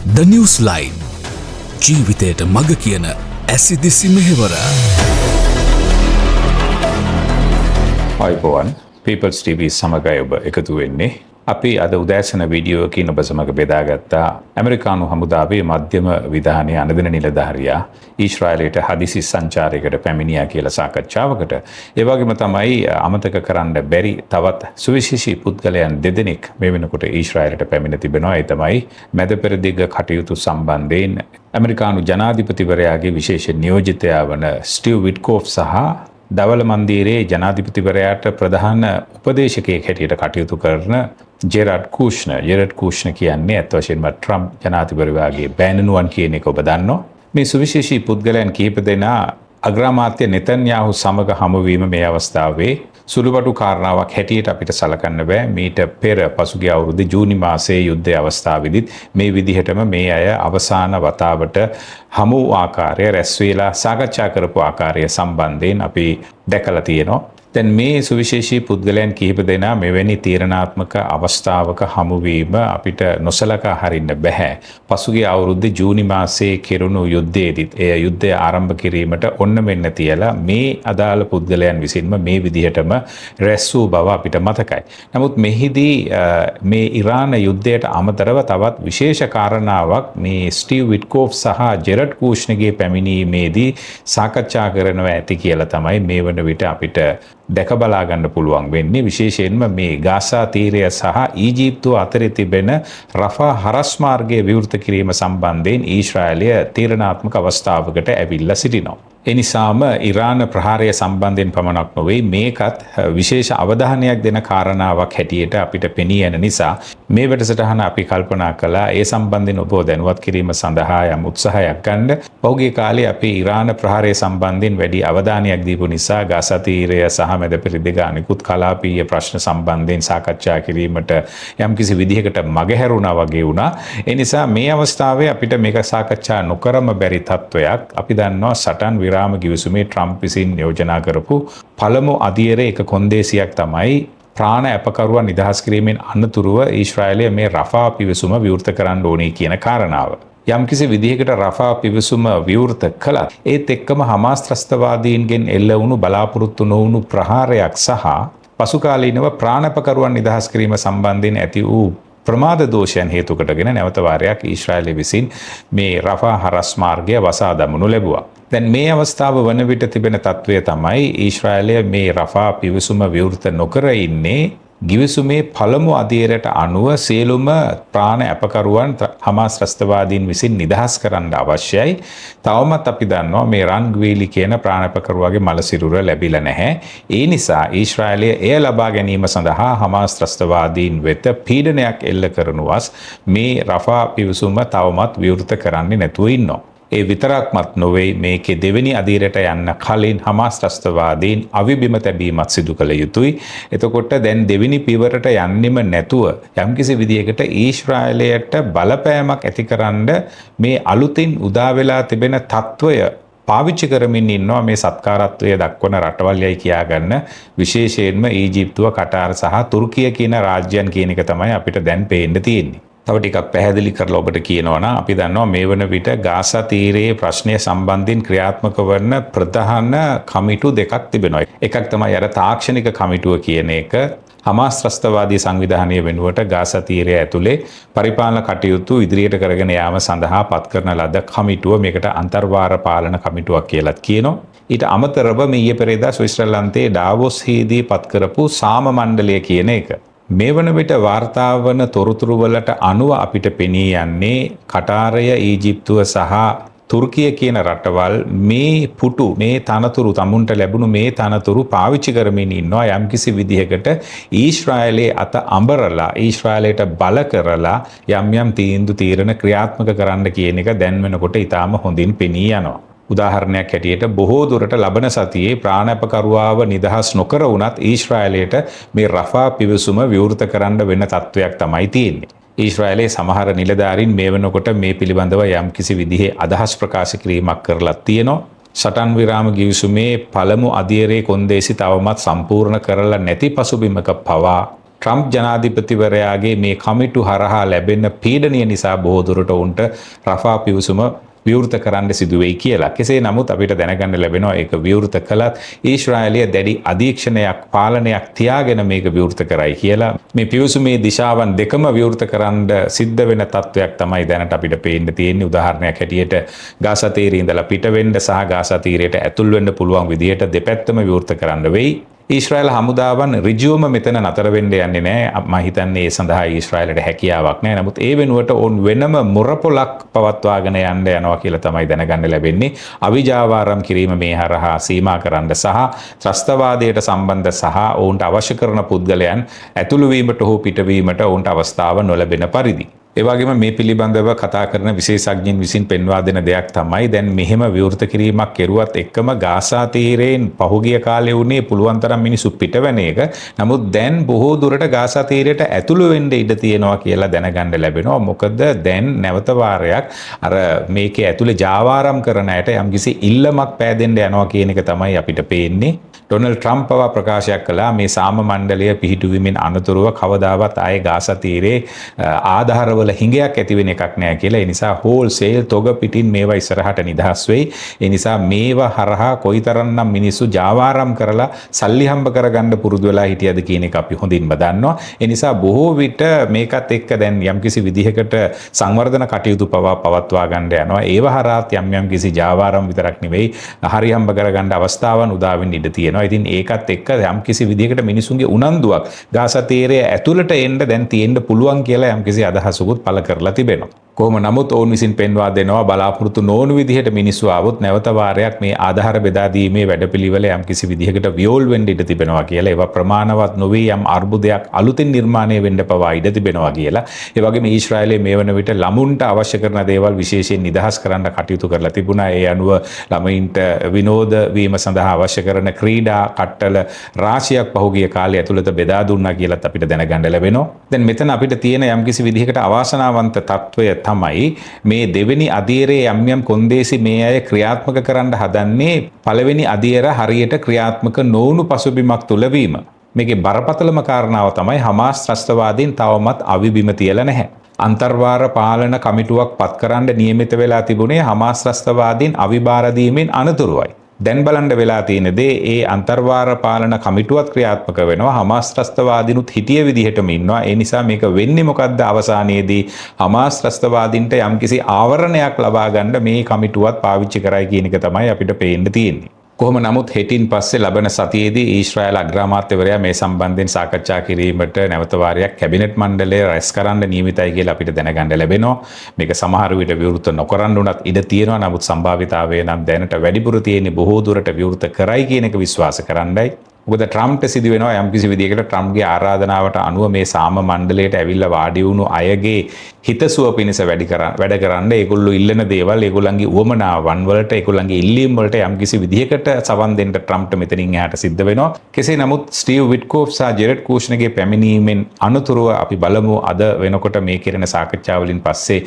The News Line ජීවිතයට මග කියන ඇසිදිසි මෙහෙවර. අයිබෝවන් People's TV සමගයි ඔබ එකතු වෙන්නේ. අපි අද උදෑසන වීඩියෝවකින් ඔබ සමග බෙදාගත්තා ඇමරිකානු හමුදාවේ මධ්‍යම විධානයේ අනදින නිලධාරියා ඊශ්‍රායලයට හදිසි සංචාරයකට පැමිණියා කියලා සාකච්ඡාවකට. ඒ වගේම තමයි අමතක කරන්න බැරි තවත් සුවිශේෂී පුද්ගලයන් දෙදෙනෙක් මේ වෙනකොට ඊශ්‍රායලට පැමිණ තිබෙනවා. ඒ තමයි මැද පෙරදිග කටයුතු සම්බන්ධයෙන් ඇමරිකානු ජනාධිපතිවරයාගේ විශේෂ නියෝජිතයා වන ස්ටිව් විට්කෝෆ් සහ දවල මන්දිරයේ ජනාධිපතිවරයාට ප්‍රධාන උපදේශකයෙක් හැටියට කටයුතු කරන ජෙරඩ් කූෂ්නර් කියන්නේ අත් වශයෙන්ම ට්‍රම්ප් ජනාධිපතිවරයාගේ බෑණනුවන් කියන එක ඔබ දන්නවා. මේ සුවිශේෂී පුද්ගලයන් කිහිප දෙනා අග්‍රාමාත්‍ය නෙතන්යාහු සමග හමුවීම මේ අවස්ථාවේ සුළුබඩු කාරණාවක් හැටියට අපිට සලකන්න බෑ. මීට පෙර පසුගිය අවුරුද්දේ ජූනි මාසයේ යුද්ධයේ අවස්ථාවේදීත් මේ විදිහටම මේ අය අවසාන වතාවට හමු ආකාරය රැස් වෙලා සාකච්ඡා කරපු ආකාරය සම්බන්ධයෙන් අපි දැකලා තියෙනවා. දැන් මේ සුවිශේෂී පුද්ගලයන් කිහිප දෙනා මෙවැනි තීරණාත්මක අවස්ථාවක හමුවීම අපිට නොසලකා හරින්න බෑ. පසුගිය අවුරුද්දේ ජූනි මාසයේ කෙරුණු යුද්ධයේදීත් ඒ යුද්ධය ආරම්භ කිරීමට ඔන්න මෙන්න තියලා මේ අදාළ පුද්ගලයන් විසින්ම මේ විදිහටම රැස් වූ බව අපිට මතකයි. නමුත් මෙහිදී මේ ඉරාන යුද්ධයට අමතරව තවත් විශේෂ කාරණාවක් මේ ස්ටිව් විට්කෝෆ් සහ ජෙරඩ් කූෂ්නර්ගේ පැමිණීමේදී සාකච්ඡා කරනවා ඇති කියලා තමයි මේ වන විට අපිට දැක බලා ගන්න පුළුවන් වෙන්නේ. විශේෂයෙන්ම මේ ගාසා තීරය සහ ඊජිප්තුව අතරේ තිබෙන රෆා හරස් මාර්ගය විවෘත කිරීම සම්බන්ධයෙන් ඊශ්‍රායලය තීරණාත්මක අවස්ථාවකට ඇවිල්ලා සිටිනවා. ඒ නිසාම ඉරාන ප්‍රහාරය සම්බන්ධයෙන් පමණක් නොවේ මේකත් විශේෂ අවධානයක් දෙන කාරණාවක් හැටියට අපිට පෙනී යන නිසා මේ වැඩසටහන අපි කල්පනා කළා ඒ සම්බන්ධයෙන් ඔබව දැනුවත් කිරීම සඳහා යම් උත්සාහයක් ගන්න. පහුගිය කාලේ අපි ඉරාන ප්‍රහාරය සම්බන්ධයෙන් වැඩි අවධානයක් දීපු නිසා ගාසා තීරය සහ මැද පෙරදිග අනිකුත් කලාපීය ප්‍රශ්න සම්බන්ධයෙන් සාකච්ඡා කිරීමට යම්කිසි විදිහකට මගහැරුණා වගේ වුණා. ඒ නිසා මේ අවස්ථාවේ අපිට මේක සාකච්ඡා නොකරම බැරි තත්වයක්. අපි දන්නවා සටන් විරාම ගිවිසුමේ ට්‍රම්ප් විසින් යෝජනා කරපු පළමු අදියරේ එක කොන්දේසියක් තමයි ප්‍රාණ අපකරුවන් නිදහස් කිරීමෙන් අනතුරුව ඊශ්‍රායලය මේ රෆා පිවිසුම විවෘත කරන්න ඕනේ කියන කාරණාව. යම්කිසි විදිහකට රෆා පිවිසුම විවෘත කළත් ඒත් එක්කම හමාස් ත්‍රස්තවාදීන්ගෙන් එල්ල වුණු බලාපොරොත්තු නොවුණු ප්‍රහාරයක් සහ පසුකාලීනව ප්‍රාණපකරුවන් නිදහස් කිරීම සම්බන්ධයෙන් ඇති වූ ප්‍රමාද දෝෂයන් හේතු කොටගෙන නැවත වාරයක් ඊශ්‍රායලය විසින් මේ රෆා හරස් මාර්ගය වසා දමනු ලැබුවා. දැන් මේ අවස්ථාව වන විට තිබෙන තත්වය තමයි ඊශ්‍රායලය මේ රෆා පිවිසුම විවෘත නොකර ඉන්නේ ගිවිසුමේ පළමු අදියරට අනුව සියලුම ප්‍රාණ අපකරුවන් හමාස් ත්‍රස්තවාදීන් විසින් නිදහස් කරන්න අවශ්‍යයි. තවමත් අපි දන්නවා මේ රන්ග්වීලි කියන ප්‍රාණ අපකරුවාගේ මලසිරුර ලැබිලා නැහැ. ඒ නිසා ඊශ්‍රායලය එය ලබා ගැනීම සඳහා හමාස් ත්‍රස්තවාදීන් වෙත පීඩනයක් එල්ල කරනුවස් මේ රෆා පිවිසුම තවමත් විවෘත කරන්නේ නැතුව ඉන්නවා. ඒ විතරක්මත් නොවේ මේකේ දෙවෙනි අදියරට යන්න කලින් හමාස් ත්‍රස්තවාදීන් අවිබිම තැබීමත් සිදු කළ යුතුයි. එතකොට දැන් දෙවෙනි පියවරට යන්නෙම නැතුව යම්කිසි විදියකට ඊශ්‍රායලයට බලපෑමක් ඇතිකරන්න මේ අලුතින් උදා වෙලා තිබෙන තත්වය පාවිච්චි කරමින් ඉන්නවා මේ සත්කාරත්වය දක්වන රටවල් යයි කියාගන්න. විශේෂයෙන්ම ඊජිප්තුව, කටාර් සහ තුර්කිය කියන රාජ්‍යයන් කියන එක තමයි අපිට දැන් පේන්න තියෙන්නේ. තව ටිකක් පැහැදිලි කරලා ඔබට කියනවා නම් අපි දන්නවා මේ වන විට ගාසා තීරයේ ප්‍රශ්නය සම්බන්ධයෙන් ක්‍රියාත්මක වන ප්‍රධාන කමිටු දෙකක් තිබෙනවා. එකක් තමයි අර තාක්ෂණික කමිටුව කියන එක. හමාස් ත්‍රස්තවාදී සංවිධානය වෙනුවට ගාසා තීරය ඇතුලේ පරිපාලන කටයුතු ඉදිරියට කරගෙන යාම සඳහා පත් කරන ලද කමිටුව මේකට අන්තර්වාර පාලන කමිටුවක් කියලාත් කියනවා. ඊට අමතරව මේ ඊයේ පෙරේදා ස්විට්සර්ලන්තයේ ඩාවොස්හිදී පත් කරපු සාම මණ්ඩලය කියන එක. මේ වන විට වාර්තා වන තොරතුරු වලට අනුව අපිට පෙනී යන්නේ කටාරය, ඊජිප්තුව සහ තුර්කිය කියන රටවල් මේ පුටු මේ තනතුරු තමුන්ට ලැබුණු මේ තනතුරු පාවිච්චි කරමින් ඉන්නවා යම්කිසි විදිහකට ඊශ්‍රායලයේ අත අඹරලා ඊශ්‍රායලයට බල කරලා යම් තීරණ ක්‍රියාත්මක කරන්න කියන එක දැන් වෙනකොට ඊටාම හොඳින් පෙනී යනවා. උදාහරණයක් හැටියට බොහෝ දුරට ලබන සතියේ ප්‍රාණපකරුවාව නිදහස් නොකර වුණත් ඊශ්‍රායලයට මේ රෆා පිවිසුම විවෘත කරන්න වෙන තත්වයක් තමයි තියෙන්නේ. ඊශ්‍රායලයේ සමහර නිලධාරීන් මේ වෙනකොට මේ පිළිබඳව යම්කිසි විදිහේ අදහස් ප්‍රකාශ කිරීමක් කරලා තියෙනවා. සටන් විරාම ගිවිසුමේ පළමු අදියරේ කොන්දේසි තවමත් සම්පූර්ණ කරලා නැති පසුබිමක පවා ට්‍රම්ප් ජනාධිපතිවරයාගේ මේ කමිටු හරහා ලැබෙන පීඩනය නිසා බොහෝ දුරට උන්ට රෆා පිවිසුම විවෘත කරන්න සිදුවෙයි කියලා. කෙසේ නමුත් අපිට දැනගන්න ලැබෙනවා ඒක විවෘත කළත් ඊශ්‍රායලය දැඩි අධීක්ෂණයක් පාලනයක් තියාගෙන මේක විවෘත කරයි කියලා. මේ පිවිසුමේ දිශාවන් දෙකම විවෘත කරන්න සිද්ධ වෙන තත්වයක් තමයි දැනට අපිට පේන්න තියෙන්නේ. උදාහරණයක් හැටියට ගාසා තීරේ ඉඳලා පිට වෙන්න සහ ගාසා තීරයට ඇතුල් වෙන්න පුළුවන් විදිහට දෙපැත්තම විවෘත කරන්න වෙයි. ඊශ්‍රායල් හමුදාවන් ඍජුවම මෙතන නතර වෙන්න යන්නේ නැහැ. මම හිතන්නේ ඒ සඳහා ඊශ්‍රායලට හැකියාවක් නැහැ. නමුත් ඒ වෙනුවට ඔවුන් වෙනම මුරපොලක් පවත්වාගෙන යන්න යනවා කියලා තමයි දැනගන්න ලැබෙන්නේ. අවිජාවාරම් කිරීම මේ හරහා සීමා කරන්න සහ ත්‍රස්තවාදයට සම්බන්ධ සහ ඔවුන්ට අවශ්‍ය කරන පුද්ගලයන් ඇතුළු වීමට හෝ පිටවීමට ඔවුන්ට අවස්ථාව නොලැබෙන පරිදි. ඒ වගේම මේ පිළිබඳව කතා කරන විශේෂඥයින් විසින් පෙන්වා දෙන දෙයක් තමයි දැන් මෙහෙම විවෘත කිරීමක් කෙරුවත් එක්කම ගාසා තීරයෙන් පහුගිය කාලේ වුණේ පුළුවන් තරම් මිනිස්සු පිටවෙන එක. නමුත් දැන් බොහෝ දුරට ගාසා තීරයට ඇතුළු වෙන්න ඉඩ තියෙනවා කියලා දැනගන්න ලැබෙනවා. මොකද දැන් නැවත වාරයක් අර මේකේ ඇතුලේ ජාවාරම් කරන අයට යම්කිසි ඉල්ලමක් පෑදෙන්න යනවා කියන එක තමයි අපිට පේන්නේ. ඩොනල්ඩ් ට්‍රම්ප් පවා ප්‍රකාශයක් කළා මේ සාම මණ්ඩලය පිහිටුවීමෙන් අනතුරුව කවදාවත් ආයේ ගාසා තීරේ ආධාරවල හිඟයක් ඇති වෙන එකක් නෑ කියලා. ඒ නිසා හෝල්සේල් තොග පිටින් මේවා ඉස්සරහට නිදහස් වෙයි. ඒ නිසා මේවා හරහා කොයිතරම්නම් මිනිස්සු ජාවාරම් කරලා සල්ලි හම්බ කරගන්න පුරුදු වෙලා හිටියද කියන එක අපි හොඳින්ම දන්නවා. ඒ නිසා බොහෝ විට මේකත් එක්ක දැන් යම්කිසි විදිහකට සංවර්ධන කටයුතු පවත්වා ගන්න යනවා. ඒව හරහාත් යම් කිසි ජාවාරම් විතරක් නෙවෙයි හරි හම්බ කරගන්න අවස්ථාවන් උදා වෙන්න ඉඩ තියෙනවා. ඉතින් ඒකත් එක්ක යම්කිසි විදිහකට මිනිසුන්ගේ උනන්දුවක් ගාසා තීරය ඇතුළට එන්න දැන් තියෙන්න පුළුවන් කියලා යම්කිසි අදහසකුත් පළ කරලා තිබෙනවා. කොහොම නමුත් ඔවුන් විසින් පෙන්වා දෙනවා බලාපොරොත්තු නොවුණු විදිහට මිනිස්සු ආවොත් නැවත වාරයක් මේ ආධාර බෙදා දීමේ වැඩපිළිවෙල යම්කිසි විදිහකට වියෝල් වෙන්න ඉඩ තිබෙනවා කියලා. ඒවා ප්‍රමාණවත් නොවේ යම් අර්බුදයක් අලුතින් නිර්මාණය වෙන්න පවා ඉඩ තිබෙනවා කියලා. ඒ වගේම ඊශ්‍රායලයේ මේ වන විට ළමුන්ට අවශ්‍ය කරන දේවල් විශේෂයෙන් නිදහස් කරන්න කටයුතු කරලා තිබුණා. ඒ අනුව ළමයින්ට විනෝද වීම සඳහා අවශ්‍ය කරන ක්‍රීඩා කට්ටල රාශියක් පහුගිය කාලය ඇතුළත බෙදා දුන්නා කියලාත් අපිට දැනගන්න ලැබෙනවා. දැන් මෙතන අපිට තියෙන යම්කිසි විදිහකට අවාසනාවන්ත තත්වය තමයි මේ දෙවෙනි අධීරයේ යම් කොන්දේසි මේ අය ක්‍රියාත්මක කරන්න හදන්නේ පළවෙනි අධීර හරියට ක්‍රියාත්මක නොවුණු පසුබිමක් තුල වීම. මේකේ බරපතලම කාරණාව තමයි හමාස් ත්‍රස්තවාදීන් තවමත් අවිබිම තියලා නැහැ. අන්තර්වාර පාලන කමිටුවක් පත් කරන්න නියමිත වෙලා තිබුණේ හමාස් ත්‍රස්තවාදීන් අවිබාර දීමෙන් අනතුරුවයි. දැන් බලන්න වෙලා තියෙන දේ ඒ අන්තර්වාර පාලන කමිටුවත් ක්‍රියාත්මක වෙනවා. හමාස් ත්‍රස්තවාදීනුත් හිටිය විදිහටම ඉන්නවා. ඒ නිසා මේක වෙන්නේ මොකද්ද අවසානයේදී හමාස් ත්‍රස්තවාදීන්ට යම්කිසි ආවරණයක් ලබා ගන්න මේ කමිටුවත් පාවිච්චි කරයි කියන එක තමයි අපිට පේන්න තියෙන්නේ. කොහොම නමුත් හෙටින් පස්සේ ලබන සතියේදී ඊශ්‍රායල් අග්‍රාමාත්‍යවරයා මේ සම්බන්ධයෙන් සාකච්ඡා කිරීමට නැවත වාරයක් කැබිනට් මණ්ඩලය රැස් කරන්න නියමිතයි කියලා අපිට දැනගන්න ලැබෙනවා. මේක සමහර විට විවෘත නොකරන්න උනත් ඉඩ තියෙනවා. නමුත් සම්භාවිතාවය නම් දැනට වැඩිපුර තියෙන්නේ බොහෝ දුරට විවෘත කරයි කියන එක විශ්වාස කරන්නයි. මොකද ට්‍රම්ප්ට සිදු වෙනවා යම්කිසි විදිහකට ට්‍රම්ප්ගේ ආරාධනාවට අනුව මේ සාම මණ්ඩලයට ඇවිල්ලා වාඩි වුණු අයගේ හිතසුව පිණිස වැඩ කරන්න ඒගොල්ලෝ ඉල්ලන දේවල් ඒගොල්ලන්ගේ උවමනාවන් වලට ඒගොල්ලන්ගේ ඉල්ලීම් වලට යම්කිසි විදිහකට සවන් දෙන්න ට්‍රම්ප්ට මෙතනින් එහාට සිද්ධ වෙනවා. කෙසේ නමුත් ස්ටීව් විට්කෝෆ් සහ ජෙරඩ් කූෂ්නර්ගේ පැමිණීමෙන් අනතුරුව අපි බලමු අද වෙනකොට මේ කෙරෙන සාකච්ඡාවලින් පස්සේ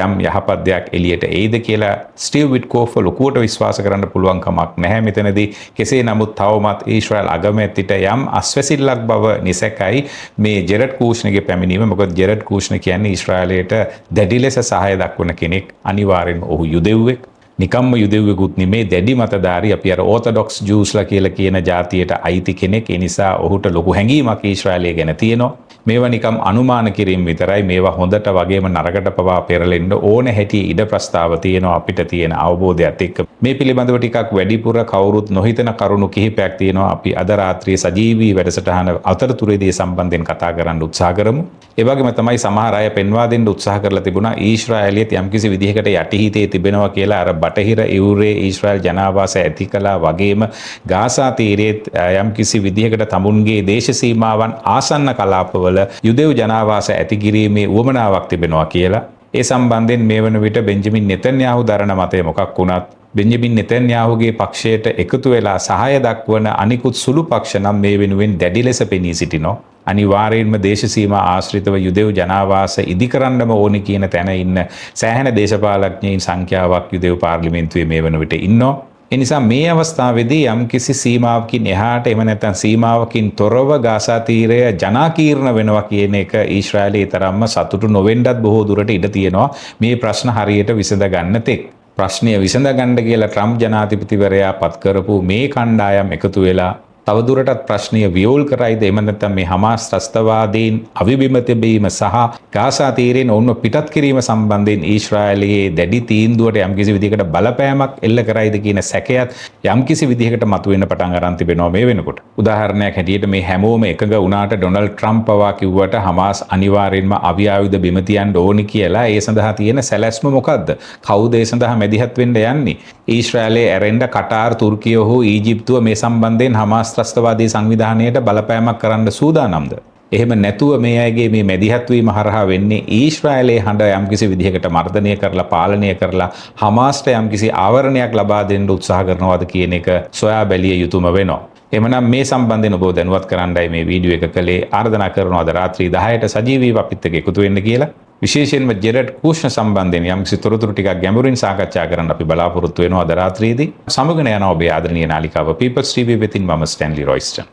යම් යහපත් දෙයක් එළියට එයිද කියලා. ස්ටීව් විට්කෝෆ් ලොකුවට විශ්වාස කරන්න පුළුවන් කමක් නැහැ මෙතනදී. කෙසේ නමුත් තවමත් ඊශ්‍රායල් අගමැතිට යම් අස්වැසිල්ලක් බව නිසැකයි මේ ජෙරඩ් කූෂ්නර්ගේ පැමිණීම. මොකද ජෙරඩ් කූෂ්නර් කියන්නේ ඊශ්‍රායලයට දැඩි ලෙස සහාය දක්වන කෙනෙක්. අනිවාර්යෙන්ම ඔහු යුදෙව්වෙක්. නිකම්ම යුදෙව්වෙකුත් නෙමේ දැඩි මතධාරී. අපි අර ඕතඩොක්ස් ජූස්ලා කියලා කියන ජාතියට අයිති කෙනෙක්. ඒ නිසා ඔහුට ලොකු හැඟීමක් ඊශ්‍රායලය ගැන තියෙනවා. මේවා නිකම් අනුමාන කිරීම විතරයි. මේවා හොඳට වගේම නරකට පවා පෙරලෙන්න ඕන හැටි ඉඩ ප්‍රස්තාව තියෙනවා අපිට තියෙන අවබෝධයත් එක්ක. මේ පිළිබඳව ටිකක් වැඩිපුර කවුරුත් නොහිතන කරුණු කිහිපයක් තියෙනවා. අපි අද රාත්‍රියේ සජීවී වැඩසටහන අතරතුරේදී සම්බන්ධයෙන් කතා කරන්න උත්සාහ කරමු. ඒ වගේම තමයි සමහර අය පෙන්වා දෙන්න උත්සාහ කරලා තිබුණා ඊශ්‍රායලියත් යම්කිසි විදිහකට යටිහිතේ තිබෙනවා කියලා. අර බටහිර ඉවුරේ ඊශ්‍රායල් ජනාවාස ඇති කළා වගේම ගාසා තීරයේ යම්කිසි විදිහකට තමුන්ගේ දේශ සීමාවන් ආසන්න කලාපවල යුදෙව් ජනාවාස ඇති කිරීමේ උවමනාවක් තිබෙනවා කියලා. ඒ සම්බන්ධයෙන් මේ වන විට බෙන්ජමින් නෙතන්යාහු දරන මතය මොකක් වුණත් බෙන්ජමින් නෙතන්යාහුගේ පක්ෂයට එකතු වෙලා සහාය දක්වන අනිකුත් සුළු පක්ෂ නම් මේ වෙනුවෙන් දැඩි ලෙස පෙනී සිටිනවා. අනිවාර්යයෙන්ම දේශ සීමා ආශ්‍රිතව යුදෙව් ජනාවාස ඉදි කරන්නම ඕනි කියන තැන ඉන්න සෑහෙන දේශපාලඥයින් සංඛ්‍යාවක් යුදෙව් පාර්ලිමේන්තුවේ මේ වන විට ඉන්නවා. ඒ නිසා මේ අවස්ථාවේදී යම්කිසි සීමාවකින් එහාට එහෙම නැත්නම් සීමාවකින් තොරව ගාසා තීරය ජනාකීර්ණ වෙනවා කියන එක ඊශ්‍රායලයේ තරම්ම සතුටු නොවෙන්නත් බොහෝ දුරට ඉඩ තියෙනවා මේ ප්‍රශ්න හරියට විසඳ ගන්න තෙක්. ප්‍රශ්නය විසඳ ගන්න කියලා ට්‍රම්ප් ජනාධිපතිවරයා පත් කරපු මේ කණ්ඩායම් එකතු වෙලා තවදුරටත් ප්‍රශ්නය වියෝල් කරයිද එහෙම නැත්නම් මේ හමාස් ත්‍රස්තවාදීන් අවිබිමත බීම සහ ගාසා තීරයෙන් ඔවුන්ව පිටත් කිරීම සම්බන්ධයෙන් ඊශ්‍රායලයේ දැඩි තීන්දුවට යම්කිසි විදිහකට බලපෑමක් එල්ල කරයිද කියන සැකයත් යම්කිසි විදිහකට මතුවෙන්න පටන් අරන් තිබෙනවා මේ වෙනකොට. උදාහරණයක් හැටියට මේ හැමෝම එකඟ වුණාට ඩොනල්ඩ් ට්‍රම්ප් පවා කිව්වට හමාස් අනිවාර්යෙන්ම අවි ආයුධ බිම තියන්න ඕනි කියලා. ඒ සඳහා තියෙන සැලැස්ම මොකද්ද? කවුද ඒ සඳහා මැදිහත් වෙන්න යන්නේ? ඊශ්‍රායලයේ ඇරෙන්න කටාර් තුර්කිය හෝ ඊජිප්තුව මේ සම්බන්ධයෙන් හමාස් ත්‍රස්තවාදී සංවිධානයට බලපෑමක් කරන්න සූදානම්ද? එහෙම නැතුව මේ අයගේ මේ මැදිහත් වීම හරහා වෙන්නේ ඊශ්‍රායලයේ හඬ යම්කිසි විදිහකට මර්ධනය කරලා පාලනය කරලා හමාස්ට යම්කිසි ආවරණයක් ලබා දෙන්න උත්සාහ කරනවාද කියන එක සොයා බැලිය යුතුම වෙනවා. එමනම් මේ සම්බන්ධයෙන් ඔබ දැනුවත් කරන්නයි මේ වීඩියෝ එක කළේ. ආරාධනා කරනවා අද රාත්‍රී 10ට සජීවීව අපිත් එක්ක එකතු වෙන්න කියලා. විශේෂයෙන්ම ජෙරඩ් කුෂ්ණ සම්බන්ධයෙන් යම්කිසි තොරතුරු ටිකක් ගැඹුරින් සාකච්ඡා කරන්න අපි බලාපොරොත්තු වෙනවා අද රාත්‍රියේදී. සමගන යන ඔබේ ආදරණීය නාලිකාව People's TV වෙතින් මම Stanley රොයිස්ටන්.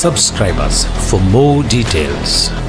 Subscribe us for more details.